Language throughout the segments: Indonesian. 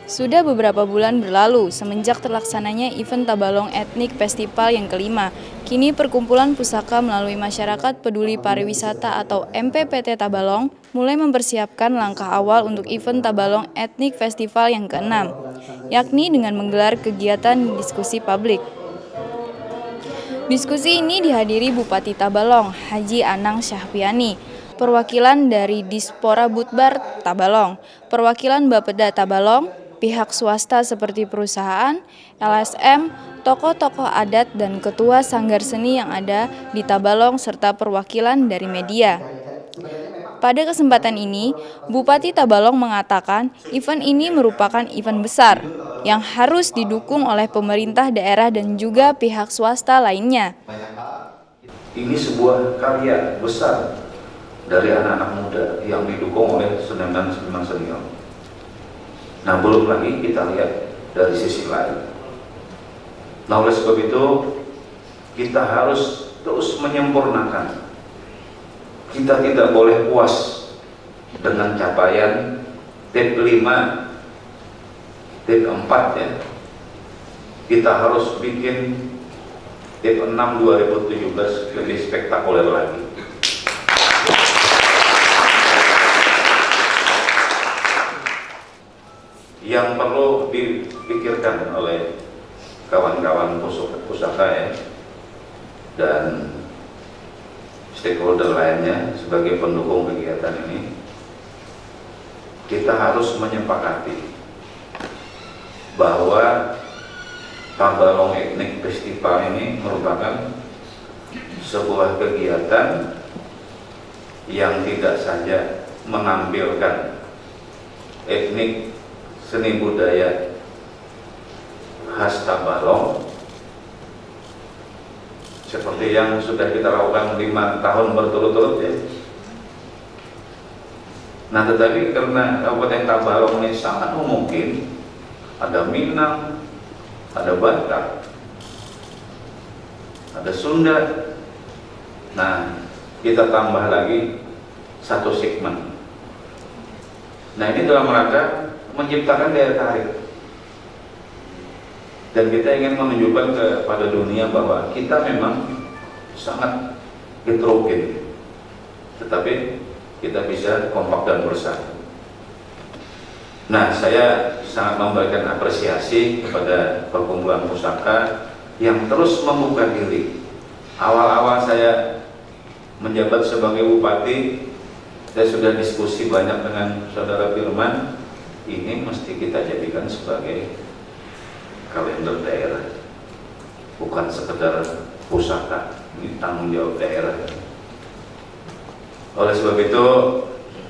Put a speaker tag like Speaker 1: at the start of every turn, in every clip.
Speaker 1: Sudah beberapa bulan berlalu semenjak terlaksananya event Tabalong Ethnic Festival yang kelima. Kini Perkumpulan Pusaka melalui Masyarakat Peduli Pariwisata atau MPPT Tabalong mulai mempersiapkan langkah awal untuk event Tabalong Ethnic Festival yang keenam, yakni dengan menggelar kegiatan diskusi publik. Diskusi ini dihadiri Bupati Tabalong, Haji Anang Syahpiani, perwakilan dari Dispora Budbar Tabalong, perwakilan Bapeda Tabalong, pihak swasta seperti perusahaan, LSM, tokoh-tokoh adat dan ketua sanggar seni yang ada di Tabalong serta perwakilan dari media. Pada kesempatan ini, Bupati Tabalong mengatakan event ini merupakan event besar yang harus didukung oleh pemerintah daerah dan juga pihak swasta lainnya.
Speaker 2: Ini sebuah karya besar dari anak-anak muda yang didukung oleh seniman-seniman senior. Nah, belum lagi kita lihat dari sisi lain. Nah, oleh sebab itu kita harus terus menyempurnakan. Kita tidak boleh puas dengan capaian TIP 5, TIP 4 ya. Kita harus bikin TIP 6 2017 lebih spektakuler lagi. Yang perlu dipikirkan oleh kawan-kawan pusaka ya, dan stakeholder lainnya sebagai pendukung kegiatan ini, kita harus menyepakati bahwa Tabalong Ethnic Festival ini merupakan sebuah kegiatan yang tidak saja menampilkan etnik seni budaya khas Tabalong seperti yang sudah kita lakukan 5 tahun berturut-turut ya. Nah, tetapi karena Kabupaten Tabalong ini sangat mungkin ada Minang, ada Batak, ada Sunda. Nah, kita tambah lagi satu segmen. Nah, ini dalam rangka menciptakan daya tarik. Dan kita ingin menunjukkan kepada dunia bahwa kita memang sangat heterogen, tetapi kita bisa kompak dan bersatu. Nah, saya sangat memberikan apresiasi kepada Perkumpulan Pusaka yang terus membuka diri. Awal-awal saya menjabat sebagai bupati, saya sudah diskusi banyak dengan saudara Firman. Ini mesti kita jadikan sebagai kalender daerah, bukan sekedar pusaka, ini tanggung jawab daerah. Oleh sebab itu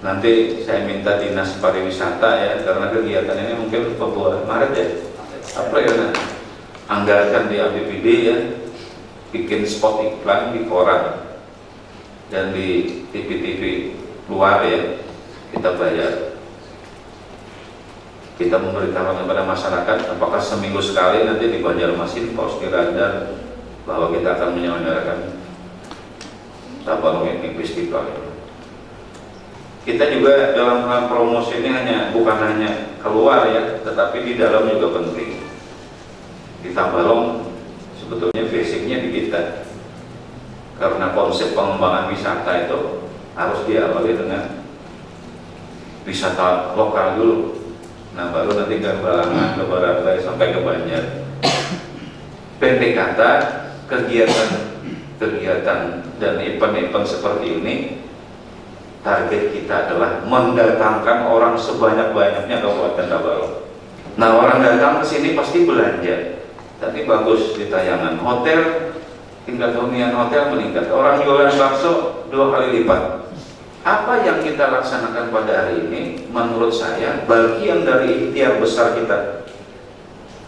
Speaker 2: nanti saya minta dinas pariwisata ya, karena kegiatan ini mungkin Februari Maret ya, April ya, anggarkan di APBD ya, bikin spot iklan di koran dan di TV-TV luar ya, kita bayar. Kita memberitahukan kepada masyarakat apakah seminggu sekali nanti di Banjarmasin, Paus Kirandar, bahwa kita akan menyelenggarakan Tabalong Ethnic Festival. Kita juga dalam hal promosi ini bukan hanya keluar ya, tetapi di dalam juga penting. Di Tabalong sebetulnya basicnya di kita, karena konsep pengembangan wisata itu harus diawali dengan wisata lokal dulu. Nah, baru nanti ke Balangan, ke Barangay, sampai ke Banjar. Pendek kata, kegiatan dan event-event seperti ini, target kita adalah mendatangkan orang sebanyak-banyaknya ke Kabupaten Tabalong. Nah, orang datang ke sini pasti belanja. Tadi bagus di tayangan, hotel, tingkat hunian hotel meningkat. Orang jualan bakso 2 kali lipat. Apa yang kita laksanakan pada hari ini menurut saya bagian dari ikhtiar besar kita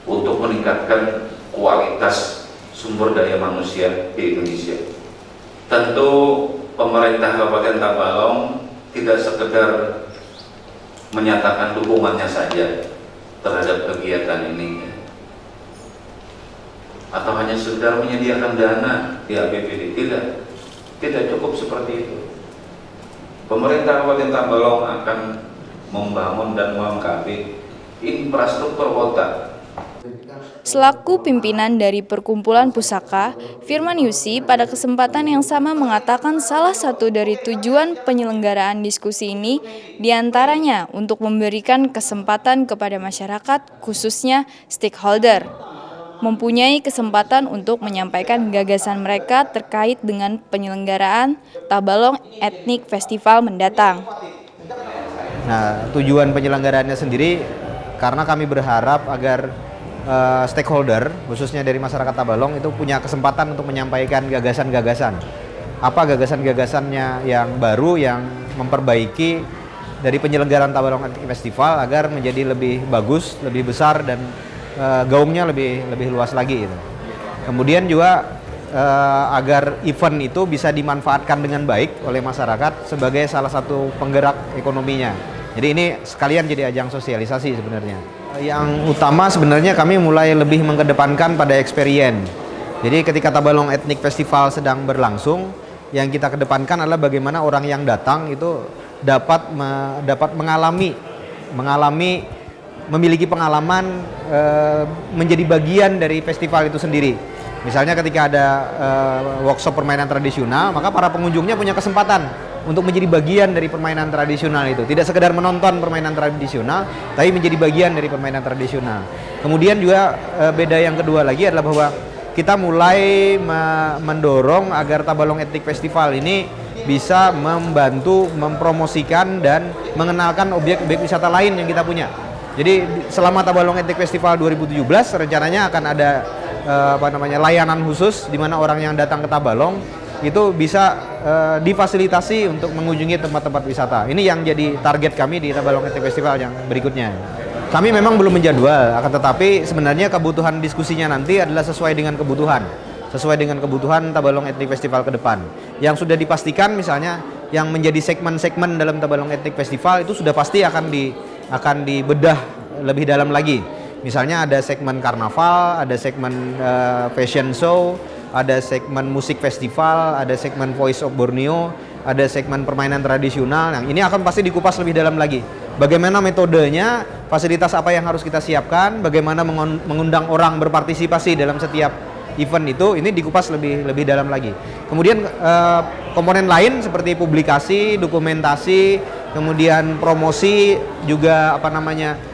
Speaker 2: untuk meningkatkan kualitas sumber daya manusia di Indonesia. Tentu pemerintah Kabupaten Tabalong tidak sekedar menyatakan dukungannya saja terhadap kegiatan ini, atau hanya sekedar menyediakan dana di APBD. Tidak cukup seperti itu. Pemerintah Kabupaten Tabalong akan membangun dan melengkapi infrastruktur kota.
Speaker 1: Selaku pimpinan dari Perkumpulan Pusaka, Firman Yusi pada kesempatan yang sama mengatakan salah satu dari tujuan penyelenggaraan diskusi ini diantaranya untuk memberikan kesempatan kepada masyarakat, khususnya stakeholder, mempunyai kesempatan untuk menyampaikan gagasan mereka terkait dengan penyelenggaraan Tabalong Ethnic Festival mendatang.
Speaker 3: Nah, tujuan penyelenggaraannya sendiri karena kami berharap agar stakeholder, khususnya dari masyarakat Tabalong itu punya kesempatan untuk menyampaikan gagasan-gagasan. Apa gagasan-gagasannya yang baru yang memperbaiki dari penyelenggaraan Tabalong Ethnic Festival agar menjadi lebih bagus, lebih besar dan gaungnya lebih luas lagi gitu. Kemudian juga agar event itu bisa dimanfaatkan dengan baik oleh masyarakat sebagai salah satu penggerak ekonominya. Jadi ini sekalian jadi ajang sosialisasi sebenarnya. Yang utama sebenarnya kami mulai lebih mengedepankan pada experience. Jadi ketika Tabalong Ethnic Festival sedang berlangsung, yang kita kedepankan adalah bagaimana orang yang datang itu dapat memiliki pengalaman menjadi bagian dari festival itu sendiri. Misalnya ketika ada workshop permainan tradisional, maka para pengunjungnya punya kesempatan untuk menjadi bagian dari permainan tradisional itu. Tidak sekedar menonton permainan tradisional, tapi menjadi bagian dari permainan tradisional. Kemudian juga beda yang kedua lagi adalah bahwa kita mulai mendorong agar Tabalong Ethnic Festival ini bisa membantu mempromosikan dan mengenalkan objek-objek wisata lain yang kita punya. Jadi selama Tabalong Ethnic Festival 2017 rencananya akan ada layanan khusus di mana orang yang datang ke Tabalong itu bisa difasilitasi untuk mengunjungi tempat-tempat wisata. Ini yang jadi target kami di Tabalong Ethnic Festival yang berikutnya. Kami memang belum menjadwal, akan tetapi sebenarnya kebutuhan diskusinya nanti adalah sesuai dengan kebutuhan Tabalong Ethnic Festival ke depan. Yang sudah dipastikan misalnya yang menjadi segmen-segmen dalam Tabalong Ethnic Festival itu sudah pasti akan dibedah lebih dalam lagi. Misalnya ada segmen karnaval, ada segmen fashion show, ada segmen musik festival, ada segmen Voice of Borneo, ada segmen permainan tradisional. Yang ini akan pasti dikupas lebih dalam lagi. Bagaimana metodenya, fasilitas apa yang harus kita siapkan, bagaimana mengundang orang berpartisipasi dalam setiap event itu, ini dikupas lebih dalam lagi. Kemudian komponen lain seperti publikasi, dokumentasi, kemudian promosi, juga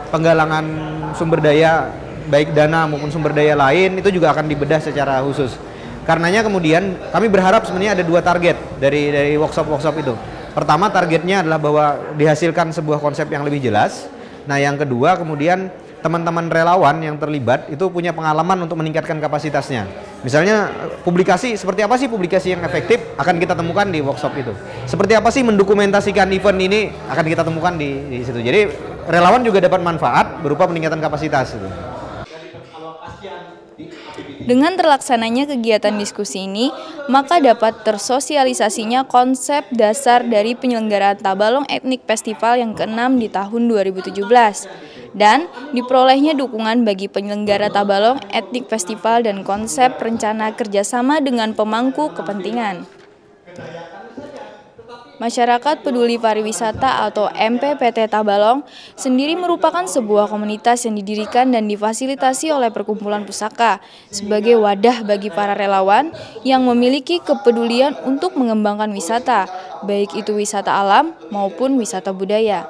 Speaker 3: penggalangan sumber daya baik dana maupun sumber daya lain itu juga akan dibedah secara khusus. Karenanya kemudian kami berharap sebenarnya ada dua target dari workshop itu. Pertama, targetnya adalah bahwa dihasilkan sebuah konsep yang lebih jelas. Nah, yang kedua kemudian teman-teman relawan yang terlibat itu punya pengalaman untuk meningkatkan kapasitasnya. Misalnya publikasi, seperti apa sih publikasi yang efektif akan kita temukan di workshop itu. Seperti apa sih mendokumentasikan event ini akan kita temukan di situ. Jadi relawan juga dapat manfaat berupa peningkatan kapasitas itu.
Speaker 1: Dengan terlaksananya kegiatan diskusi ini, maka dapat tersosialisasinya konsep dasar dari penyelenggaraan Tabalong Ethnic Festival yang ke-6 di tahun 2017 dan diperolehnya dukungan bagi penyelenggara Tabalong Ethnic Festival dan konsep rencana kerjasama dengan pemangku kepentingan. Masyarakat Peduli Pariwisata atau MPPT Tabalong sendiri merupakan sebuah komunitas yang didirikan dan difasilitasi oleh Perkumpulan Pusaka sebagai wadah bagi para relawan yang memiliki kepedulian untuk mengembangkan wisata, baik itu wisata alam maupun wisata budaya.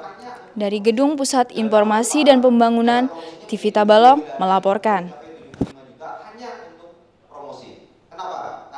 Speaker 1: Dari Gedung Pusat Informasi dan Pembangunan, TV Tabalong melaporkan.